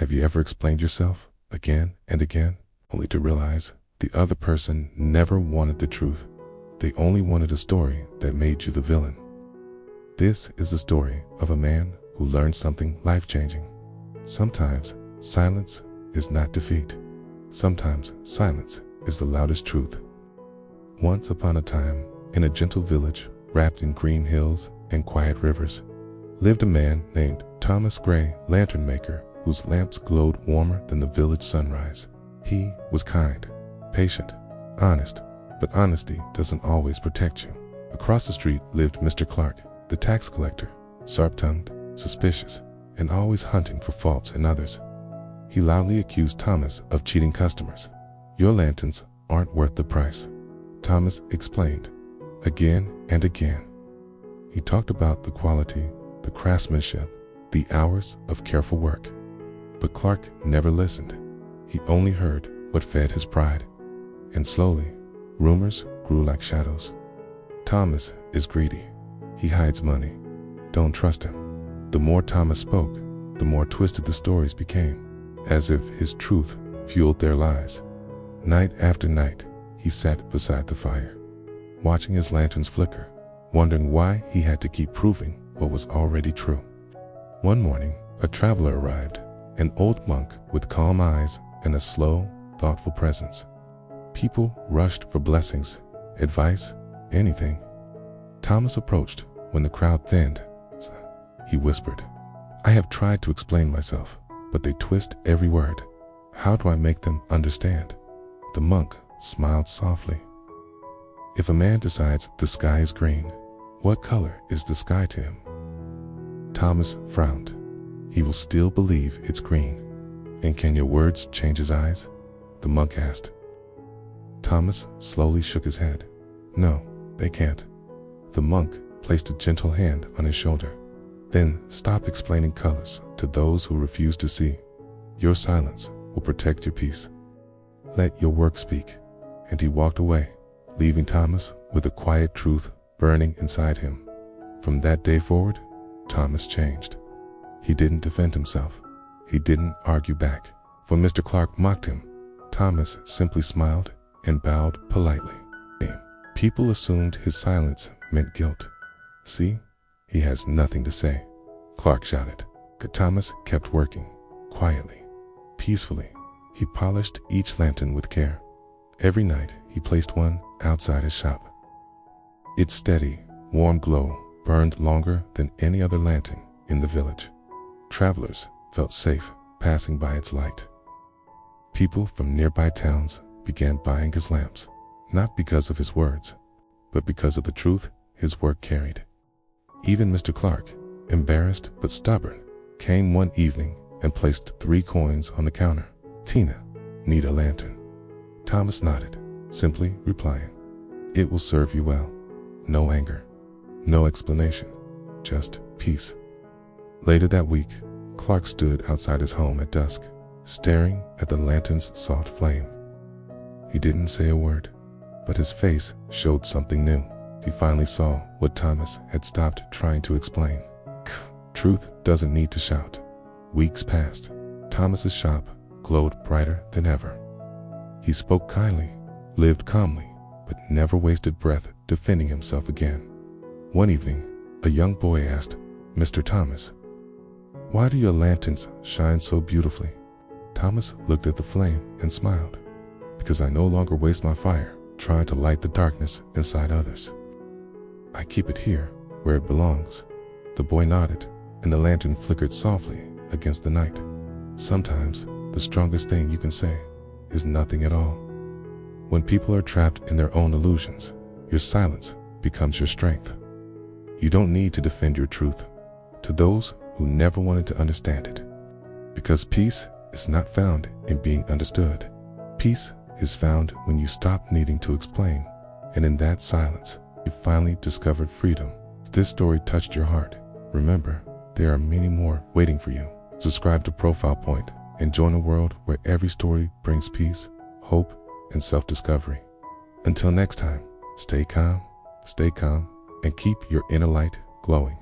Have you ever explained yourself again and again, only to realize the other person never wanted the truth? They only wanted a story that made you the villain. This is the story of a man who learned something life-changing. Sometimes silence is not defeat. Sometimes silence is the loudest truth. Once upon a time, in a gentle village wrapped in green hills and quiet rivers, lived a man named Thomas Gray, lantern maker, whose lamps glowed warmer than the village sunrise. He was kind, patient, honest, but honesty doesn't always protect you. Across the street lived Mr. Clark, the tax collector, sharp-tongued, suspicious, and always hunting for faults in others. He loudly accused Thomas of cheating customers. "Your lanterns aren't worth the price," Thomas explained, again and again. He talked about the quality, the craftsmanship, the hours of careful work. But Clark never listened. He only heard what fed his pride. And slowly, rumors grew like shadows. "Thomas is greedy. He hides money. Don't trust him." The more Thomas spoke, the more twisted the stories became, as if his truth fueled their lies. Night after night, he sat beside the fire, watching his lanterns flicker, wondering why he had to keep proving what was already true. One morning, a traveler arrived, an old monk with calm eyes and a slow, thoughtful presence. People rushed for blessings, advice, anything. Thomas approached when the crowd thinned. He whispered, "I have tried to explain myself, but they twist every word. How do I make them understand?" The monk smiled softly. "If a man decides the sky is green, what color is the sky to him?" Thomas frowned. "He will still believe it's green." "And can your words change his eyes?" the monk asked. Thomas slowly shook his head. "No, they can't." The monk placed a gentle hand on his shoulder. "Then stop explaining colors to those who refuse to see. Your silence will protect your peace. Let your work speak." And he walked away, leaving Thomas with a quiet truth burning inside him. From that day forward, Thomas changed. He didn't defend himself. He didn't argue back. When Mr. Clark mocked him, Thomas simply smiled and bowed politely. People assumed his silence meant guilt. "See? He has nothing to say," Clark shouted. Thomas kept working, quietly, peacefully. He polished each lantern with care. Every night, he placed one outside his shop. Its steady, warm glow burned longer than any other lantern in the village. Travelers felt safe passing by its light. People from nearby towns began buying his lamps, not because of his words, but because of the truth his work carried. Even Mr. Clark, embarrassed but stubborn, came one evening and placed 3 coins on the counter. "Tina, need a lantern?" Thomas nodded, simply replying, "It will serve you well." No anger, no explanation, just peace. Later that week, Clark stood outside his home at dusk, staring at the lantern's soft flame. He didn't say a word, but his face showed something new. He finally saw what Thomas had stopped trying to explain. Truth doesn't need to shout. Weeks passed. Thomas's shop glowed brighter than ever. He spoke kindly, lived calmly, but never wasted breath defending himself again. One evening, a young boy asked, "Mr. Thomas, why do your lanterns shine so beautifully?" Thomas looked at the flame and smiled. "Because I no longer waste my fire trying to light the darkness inside others. I keep it here where it belongs." The boy nodded, and the lantern flickered softly against the night. Sometimes, the strongest thing you can say is nothing at all. When people are trapped in their own illusions, your silence becomes your strength. You don't need to defend your truth to those who never wanted to understand it. Because peace is not found in being understood. Peace is found when you stop needing to explain, and in that silence, you finally discovered freedom. If this story touched your heart, remember, there are many more waiting for you. Subscribe to Profile Point and join a world where every story brings peace, hope, and self-discovery. Until next time, stay calm, and keep your inner light glowing.